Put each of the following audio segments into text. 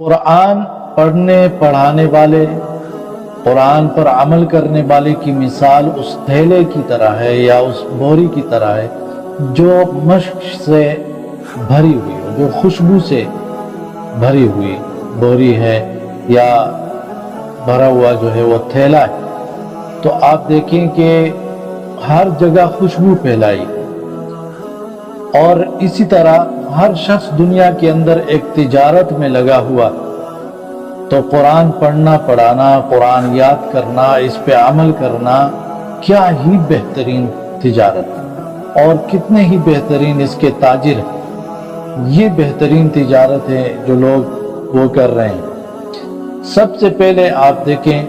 कुरान पढ़ने पढ़ाने वाले, कुरान पर अमल करने वाले की मिसाल उस थैले की तरह है या उस बोरी की तरह है जो मश्क से भरी हुई हो, जो खुशबू से भरी हुई बोरी है या भरा हुआ जो है वो थैला है। तो आप देखें कि हर जगह खुशबू फैलाई, और इसी तरह हर शख्स दुनिया के अंदर एक तिजारत में लगा हुआ। तो कुरान पढ़ना पढ़ाना, कुरान याद करना, इस पे अमल करना क्या ही बेहतरीन तिजारत, और कितने ही बेहतरीन इसके ताजिर हैं। ये बेहतरीन तिजारत है जो लोग वो कर रहे हैं। सबसे पहले आप देखें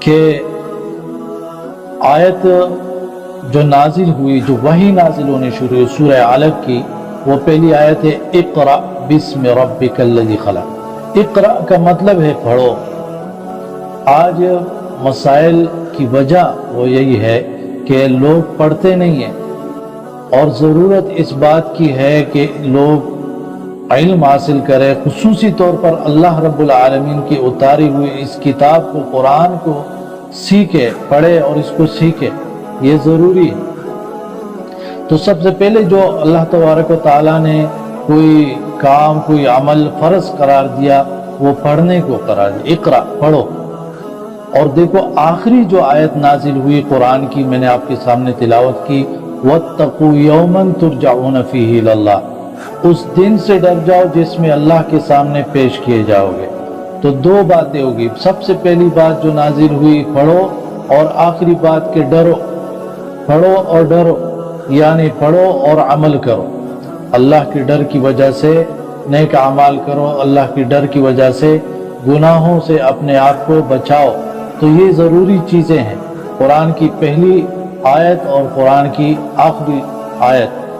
कि आयत जो नाजिल हुई, जो वही नाजिल होनी शुरू हुई सूरह अलक की, वो पहली आयत है इक़रा बिस्मि रब्बिकल्लज़ी खलक़। इक़रा का मतलब है पढ़ो। आज मसाइल की वजह वो यही है कि लोग पढ़ते नहीं हैं, और ज़रूरत इस बात की है कि लोग इल्म हासिल करें, खुसूसी तौर पर अल्लाह रब्बुल आलमीन की उतारी हुई इस किताब को, कुरान को सीखे, पढ़े और इसको सीखे, ये ज़रूरी है। तो सबसे पहले जो अल्लाह तबारक व तआला ने कोई काम, कोई अमल फ़र्ज करार दिया, वो पढ़ने को करार दिया। इक़रा, पढ़ो। और देखो आखिरी जो आयत नाजिल हुई कुरान की, मैंने आपके सामने तिलावत की, वत्तक़ू यौमन तुरजऊन फ़ीही इलल्लाह, उस दिन से डर जाओ जिसमें अल्लाह के सामने पेश किए जाओगे। तो दो बातें होगी। सबसे पहली बात जो नाजिल हुई पढ़ो, और आखिरी बात के डरो। पढ़ो और डरो, यानी पढ़ो और अमल करो। अल्लाह के डर की वजह से नेक अमाल करो, अल्लाह के डर की वजह से गुनाहों से अपने आप को बचाओ। तो ये ज़रूरी चीज़ें हैं। कुरान की पहली आयत और कुरान की आखिरी आयत